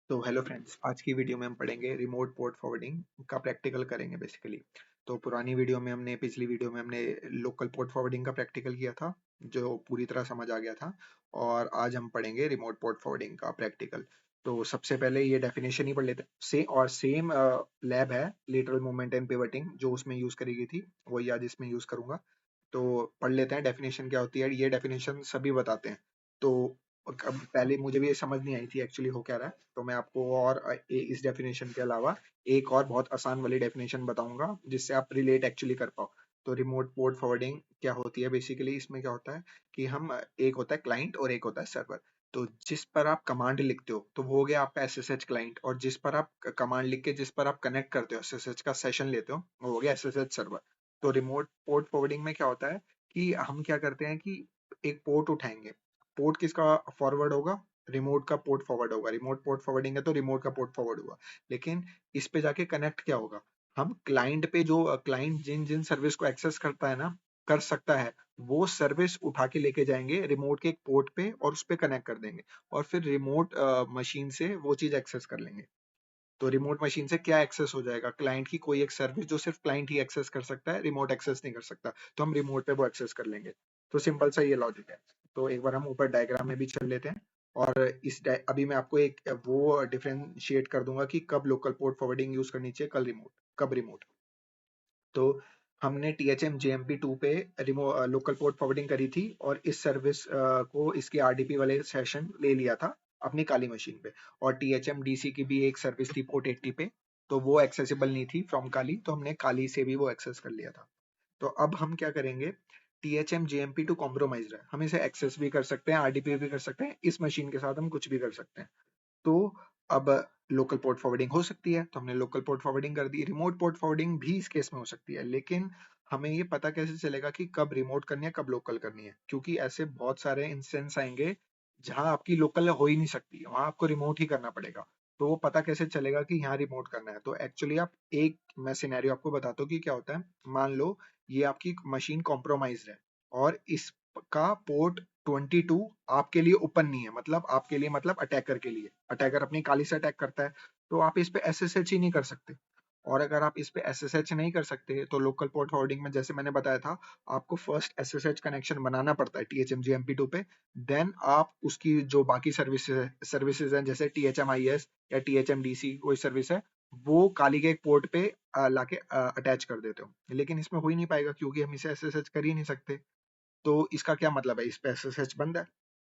तो hello friends, आज की वीडियो में हम पढ़ेंगे रिमोट पोर्ट फॉरवर्डिंग का प्रैक्टिकल करेंगे बेसिकली। तो पुरानी वीडियो में पिछली वीडियो में हमने लोकल पोर्ट फॉरवर्डिंग का प्रैक्टिकल किया था, जो पूरी तरह समझ आ गया था। और आज हम पढ़ेंगे रिमोट पोर्ट फॉरवर्डिंग का प्रैक्टिकल। तो सबसे पहले ये डेफिनेशन ही पढ़ लेते हैं। सेम लैब है, लेटरल मूवमेंट एंड पिवटिंग, जो उसमें यूज करी गई थी वही आज इसमें यूज करूंगा। तो पढ़ लेते हैं डेफिनेशन क्या होती है। ये डेफिनेशन सभी बताते हैं। तो अब पहले मुझे भी ये समझ नहीं आई थी एक्चुअली हो क्या रहा है, तो मैं आपको और इस डेफिनेशन के अलावा एक और बहुत आसान वाली डेफिनेशन बताऊंगा जिससे आप रिलेट एक्चुअली कर पाओ। तो रिमोट पोर्ट फॉरवर्डिंग क्या होती है बेसिकली, इसमें क्या होता है कि एक होता है क्लाइंट और एक होता है सर्वर। तो जिस पर आप कमांड लिखते हो तो वो हो गया आपका एसएसएच क्लाइंट, और जिस पर आप कमांड लिख के जिस पर आप कनेक्ट करते हो, एसएसएच का सेशन लेते हो, वो हो गया एसएसएच सर्वर। तो रिमोट पोर्ट फॉरवर्डिंग में क्या होता है कि हम क्या करते हैं कि एक पोर्ट उठाएंगे। पोर्ट किसका फॉरवर्ड होगा? रिमोट का पोर्ट फॉरवर्ड होगा। रिमोट पोर्ट फॉरवर्डिंग है तो रिमोट का पोर्ट फॉरवर्ड हुआ। लेकिन इस पे जाके कनेक्ट क्या होगा? हम क्लाइंट पे, जो क्लाइंट जिन जिन सर्विस को एक्सेस करता है ना, कर सकता है, वो सर्विस उठा के लेके जाएंगे रिमोट के एक पोर्ट पे और उस पे कनेक्ट कर देंगे। और फिर रिमोट मशीन से वो चीज एक्सेस कर लेंगे। तो रिमोट मशीन से क्या एक्सेस हो जाएगा? क्लाइंट की कोई एक सर्विस जो सिर्फ क्लाइंट ही एक्सेस कर सकता है, रिमोट एक्सेस नहीं कर सकता, तो हम रिमोट पे वो एक्सेस कर लेंगे। तो सिंपल सा ये लॉजिक है। तो एक बार हम ऊपर डायग्राम में भी चल लेते हैं। और अभी मैं आपको एक वो डिफरेंशिएट कर दूंगा कि कब लोकल पोर्ट फॉरवर्डिंग यूज करनी चाहिए, कब रिमोट। तो हमने THM JMP2 पे लोकल पोर्ट फॉरवर्डिंग करी थी, और इस सर्विस को इसके RDP वाले सेशन ले लिया था अपनी काली मशीन पे। और THM DC की भी एक सर्विस थी पोर्ट 80 पे, तो वो एक्सेसिबल नहीं थी फ्रॉम काली, तो हमने काली से भी वो एक्सेस कर लिया था। तो अब हम क्या करेंगे, THM JMP2 कॉम्प्रोमाइज है, हम इसे एक्सेस भी कर सकते हैं, RDP भी कर सकते हैं, इस मशीन के साथ हम कुछ भी कर सकते हैं। तो अब लोकल पोर्ट फॉरवर्डिंग हो सकती है, तो हमने लोकल पोर्ट फॉरवर्डिंग कर दी। रिमोट पोर्ट फॉरवर्डिंग भी इस केस में हो सकती है, लेकिन हमें ये पता कैसे चलेगा कि कब रिमोट करनी है कब लोकल करनी है? क्योंकि ऐसे बहुत सारे इंस्टेंस आएंगे जहां आपकी लोकल हो ही नहीं सकती, वहां आपको रिमोट ही करना पड़ेगा। तो वो पता कैसे चलेगा कि यहाँ रिमोट करना है? तो एक्चुअली आप एक मैं सिनेरियो आपको बताता हूँ कि क्या होता है। मान लो ये आपकी मशीन कॉम्प्रोमाइज है और इसका पोर्ट 22 आपके लिए ओपन नहीं है, मतलब आपके लिए मतलब अटैकर के लिए, अटैकर अपनी काली से अटैक करता है, तो आप इस पे एसएसएच ही नहीं कर सकते। और अगर आप इस पे एसएसएच नहीं कर सकते तो लोकल पोर्ट फॉरवर्डिंग में, जैसे मैंने बताया था, आपको फर्स्ट एसएसएच कनेक्शन बनाना पड़ता है THM JMP2 पे। देन आप उसकी जो बाकी सर्विसेज हैं, जैसे THMIS या THMDC कोई सर्विस है, वो काली के एक पोर्ट पे लाके अटैच कर देते हो। लेकिन इसमें हो ही नहीं पाएगा क्योंकि हम इसे एसएसएच कर ही नहीं सकते। तो इसका क्या मतलब है? इस पे एसएसएच बंद है।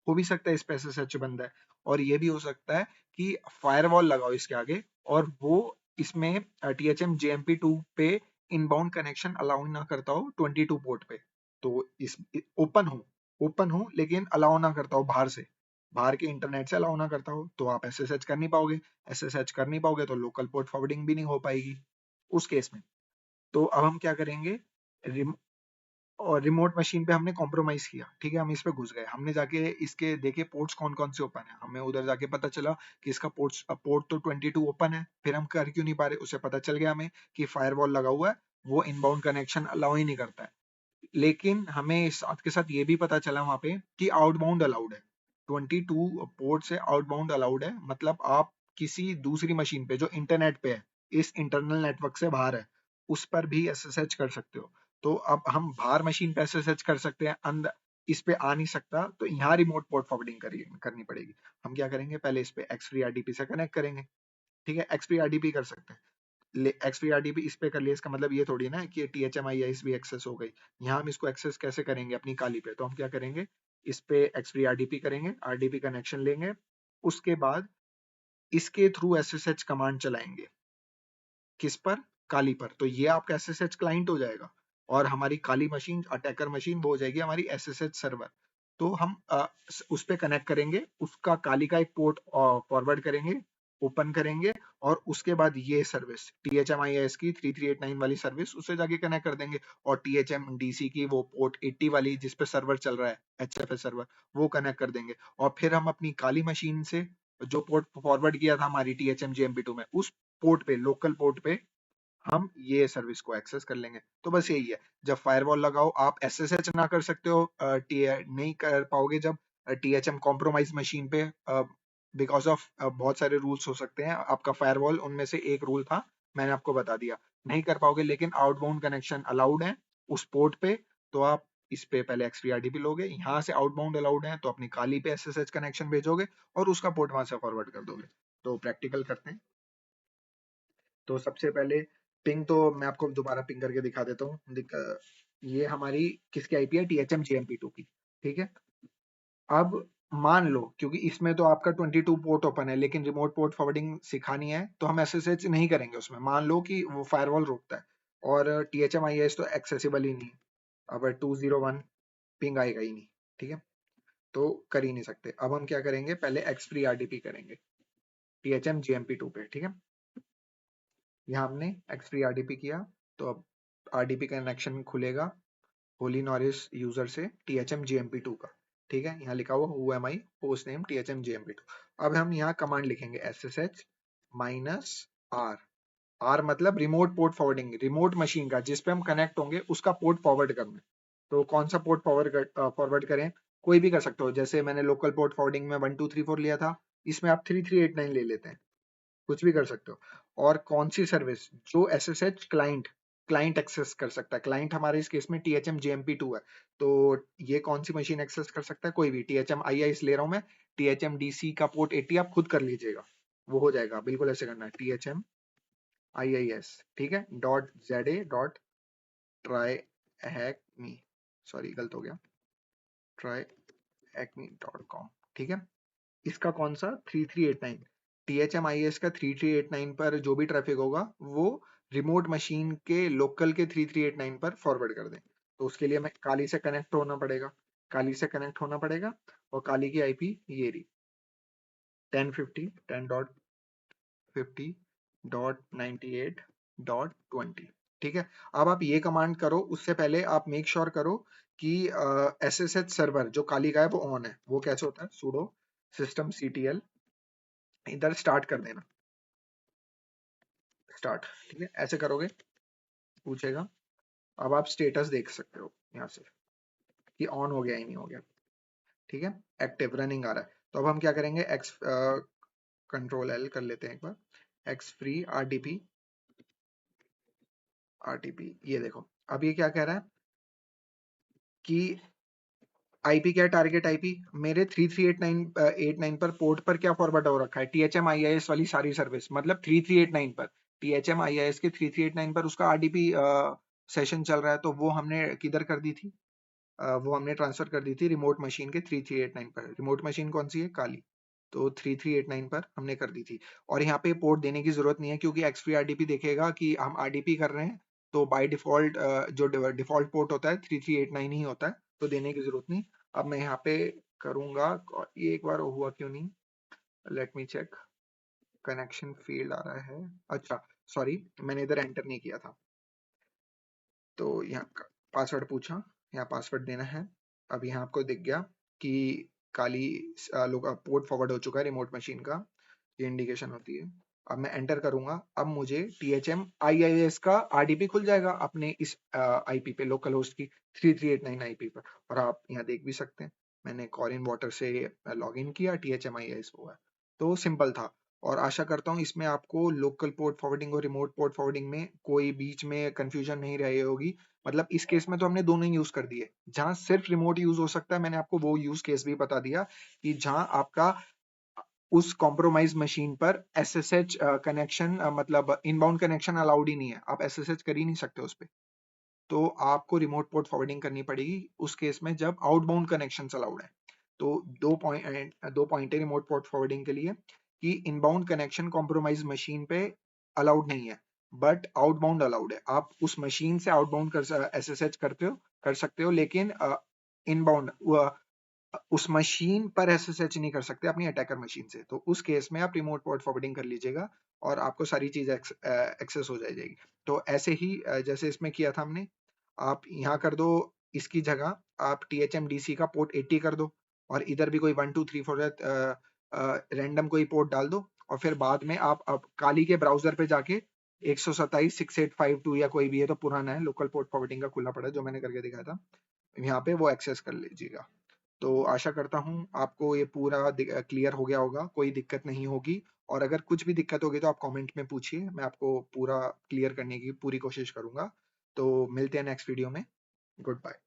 हो भी सकता है इस पे एसएसएच बंद है, और ये भी हो सकता है कि फायरवॉल लगाओ इसके आगे और वो इसमें THM JMP2 पे इनबाउंड कनेक्शन अलाउ ना करता हो 22 पोर्ट पे। तो इस ओपन हो लेकिन अलाउ ना करता हो बाहर से, बाहर के इंटरनेट से अलाउ ना करता हो, तो आप एसएसएच कर नहीं पाओगे। एसएसएच कर नहीं पाओगे तो लोकल पोर्ट फॉरवर्डिंग भी नहीं हो पाएगी उस केस में। तो अब हम क्या करेंगे, और रिमोट मशीन पे हमने कॉम्प्रोमाइज किया, ठीक है, हम इस पे घुस गए, हमने जाके इसके देखे पोर्ट्स कौन कौन से ओपन है। हमें उधर जाके पता चला कि इसका पोर्ट तो 22 ओपन है। फिर हम कर क्यों नहीं पा रहे? उसे पता चल गया हमें कि फायरवॉल लगा हुआ है, वो इनबाउंड कनेक्शन अलाउ ही नहीं करता है। लेकिन हमें साथ के साथ ये भी पता चला वहां पे कि आउटबाउंड अलाउड है। 22 पोर्ट से आउटबाउंड अलाउड है, मतलब आप किसी दूसरी मशीन पे जो इंटरनेट पे है, इस इंटरनल नेटवर्क से बाहर है, उस पर भी एसएसएच कर सकते हो। तो अब हम बाहर मशीन पे एसएसएच कर सकते हैं, अंदर इस पे आ नहीं सकता, तो यहाँ रिमोट पोर्ट फॉरवर्डिंग करनी पड़ेगी। हम क्या करेंगे, पहले इस पे एक्स फ्री आरडीपी से कनेक्ट करेंगे। ठीक है, एक्स फ्री आरडीपी कर सकते हैं। एक्सपीआरडीपी इस पे कर लिया, इसका मतलब ये थोड़ी ना है कि THMIS भी एक्सेस हो गई। यहाँ हम इसको एक्सेस कैसे करेंगे अपनी काली पे? तो हम क्या करेंगे, इस पे XFreeRDP करेंगे, RDP कनेक्शन लेंगे, उसके बाद इसके थ्रू SSH कमांड चलाएंगे। किस पर? काली पर। तो ये आपका SSH क्लाइंट हो जाएगा, और हमारी काली मशीन, अटैकर मशीन, वो हो जाएगी हमारी SSH सर्वर। तो हम उस पे कनेक्ट करेंगे, उसका काली का एक पोर्ट फॉरवर्ड करेंगे, ओपन करेंगे, और उसके बाद ये सर्विस THMIS की 3389 वाली सर्विस, उससे जाके कनेक्ट कर देंगे। और THMDC की वो पोर्ट 80 वाली जिस पे सर्वर चल रहा है, HFS सर्वर, वो कनेक्ट कर देंगे। और फिर हम अपनी काली मशीन से जो पोर्ट फॉरवर्ड किया था हमारी THM JMP2 में, उस पोर्ट पे, लोकल पोर्ट पे, हम ये सर्विस को एक्सेस कर लेंगे। तो बस यही है। जब फायरवॉल लगाओ, आप एसएसएच ना कर सकते हो, नहीं कर पाओगे जब THM कॉम्प्रोमाइज मशीन पे बिकॉज ऑफ बहुत सारे रूल्स हो सकते हैं, आपका फायरवॉल उनमें से एक रूल था, मैंने आपको बता दिया, नहीं कर पाओगे, लेकिन आउटबाउंड कनेक्शन अलाउड है उस पोर्ट पे, तो आप इस पे पहले XP-RDP लोगे, यहाँ से आउटबाउंड अलाउड है तो अपनी काली पे SSH कनेक्शन भेजोगे और उसका पोर्ट वहां से फॉरवर्ड कर दोगे। तो प्रैक्टिकल करते हैं। तो सबसे पहले पिंग तो मैं आपको दोबारा पिंग करके दिखा देता हूँ। ये हमारी किसकी आईपी है, THM GMP2 की, ठीक है। अब मान लो, क्योंकि इसमें तो आपका 22 पोर्ट ओपन है, लेकिन रिमोट पोर्ट फॉरवर्डिंग सिखानी है तो हम SSH नहीं करेंगे उसमें। मान लो कि वो फायरवॉल रोकता है और THM IIS तो एक्सेसिबल ही नहीं, अब 201 पिंग आएगा ही नहीं, ठीक है, तो कर ही नहीं सकते। अब हम क्या करेंगे, पहले XFree-RDP करेंगे THM GMP2 पे, ठीक है। यहाँ हमने XFree-RDP किया, तो अब RDP कनेक्शन खुलेगा होली नॉरिस यूजर से THM GMP2 का, ठीक है। यहाँ लिखा हुआ who am I, host name THM GMP2। अब हम यहाँ कमांड लिखेंगे SSH -R, R मतलब remote port forwarding, remote machine का जिस पे हम कनेक्ट होंगे उसका पोर्ट फॉरवर्ड करना है। तो कौन सा पोर्ट फॉरवर्ड करें, कोई भी कर सकते हो, जैसे मैंने लोकल पोर्ट फॉरवर्डिंग में 1234 लिया था, इसमें आप 3389 ले लेते हैं, कुछ भी कर सकते हो। और कौन सी सर्विस, जो SSH क्लाइंट क्लाइंट एक्सेस कर सकता है, क्लाइंट हमारे इस केस में THM GMP2 है, तो ये कौन सी मशीन एक्सेस कर सकता है, कोई भी। THM IIS ले रहा हूं मैं, THM DC का पोर्ट 80 आप खुद कर लीजिएगा, वो हो जाएगा, बिल्कुल ऐसे करना है, THM IIS, ठीक है, .za .try hack me, sorry गलत हो गया, tryhackme.com, ठीक है। इसका कौन सा 3389, THM IIS का 3389 पर जो भी ट्रैफिक होगा वो रिमोट मशीन के लोकल के 3389 पर फॉरवर्ड कर दें। तो उसके लिए हमें काली से कनेक्ट होना पड़ेगा, काली से कनेक्ट होना पड़ेगा, और काली की आईपी ये रही 1050 10.50.98.20, ठीक है। अब आप ये कमांड करो, उससे पहले आप मेक श्योर करो कि SSH सर्वर जो काली का है वो ऑन है। वो कैसे होता है, sudo systemctl, इधर स्टार्ट कर देना, स्टार्ट, ठीक है, ऐसे करोगे पूछेगा। अब आप स्टेटस देख सकते हो यहाँ से कि ऑन हो गया ही नहीं हो गया, ठीक है, एक्टिव रनिंग आ रहा है। तो अब हम क्या करेंगे, कंट्रोल L कर लेते हैं एक बार, XFree-RDP, ये देखो अब ये क्या कह रहा है कि आईपी क्या है, टारगेट आईपी मेरे 3389 पर पोर्ट पर क्या फॉरवर्ड हो रखा है, THM IIS वाली सारी सर्विस, मतलब 3389 पर THM IIS के 3389 पर उसका RDP सेशन चल रहा है, तो वो हमने किधर कर दी थी, वो हमने ट्रांसफर कर दी थी रिमोट मशीन के 3389 पर। रिमोट मशीन कौन सी है, काली, तो 3389 पर हमने कर दी थी। और यहाँ पे पोर्ट देने की जरूरत नहीं है, क्योंकि XFree-RDP देखेगा कि हम RDP कर रहे हैं, तो बाय डिफॉल्ट जो डिफॉल्ट पोर्ट होता है 3389 ही होता है, तो देने की जरूरत नहीं। अब मैं यहाँ पे करूंगा, ये एक बार हुआ क्यों नहीं, let me check, connection failed आ रहा है, अच्छा सॉरी मैंने इधर एंटर नहीं किया था, तो यहाँ पासवर्ड पूछा, यहाँ पासवर्ड देना है। अब यहाँ आपको दिख गया कि काली लोग पोर्ट फॉरवर्ड हो चुका है रिमोट मशीन का, ये इंडिकेशन होती है। अब मैं एंटर करूंगा, अब मुझे THM IIS का RDP खुल जाएगा अपने इस आईपी पे, लोकल होस्ट की 3389 आईपी पर। और आप यहाँ देख भी सकते हैं, मैंने कॉरिन वाटर से लॉग इन किया, THM IIS हुआ है, तो सिंपल था। और आशा करता हूँ इसमें आपको लोकल पोर्ट फॉरवर्डिंग और रिमोट पोर्ट फॉरवर्डिंग में कोई बीच में कंफ्यूजन नहीं रही होगी। मतलब इस केस में तो हमने दोनों ही यूज कर दिए, जहां सिर्फ रिमोट यूज हो सकता है मैंने आपको वो यूज केस भी बता दिया, कि जहां आपका उस कॉम्प्रोमाइज मशीन पर SSH कनेक्शन मतलब इनबाउंड कनेक्शन अलाउड ही नहीं है, आप SSH कर ही नहीं सकते उस पे, तो आपको रिमोट पोर्ट फॉरवर्डिंग करनी पड़ेगी उस केस में जब आउटबाउंड कनेक्शन अलाउड है। तो दो पॉइंट है रिमोट पोर्ट फॉरवर्डिंग के लिए, कि इनबाउंड कनेक्शन कॉम्प्रोमाइज मशीन पे अलाउड नहीं है, बट आउटबाउंड अलाउड है। आप उस मशीन से आउटबाउंड कर SSH कर सकते हो, लेकिन इनबाउंड उस मशीन पर SSH नहीं कर सकते अपनी अटैकर मशीन से। तो उस केस में आप रिमोट पोर्ट फॉरवर्डिंग कर लीजिएगा और आपको सारी चीज एक्सेस हो जाएगी। तो ऐसे ही जैसे इसमें किया था हमने, आप यहाँ कर दो, इसकी जगह आप THM DC का पोर्ट 80 कर दो, और इधर भी कोई 1 2 3 4 रैंडम कोई पोर्ट डाल दो, और फिर बाद में आप काली के ब्राउजर पे जाके 127.6852 या कोई भी है तो पुराना है, लोकल पोर्ट फॉरवर्डिंग का खुला पड़ा है जो मैंने करके दिखाया था, यहाँ पे वो एक्सेस कर लीजिएगा। तो आशा करता हूँ आपको ये पूरा क्लियर हो गया होगा, कोई दिक्कत नहीं होगी। और अगर कुछ भी दिक्कत होगी तो आप कमेंट में पूछिए, मैं आपको पूरा क्लियर करने की पूरी कोशिश करूँगा। तो मिलते हैं नेक्स्ट वीडियो में। Good bye.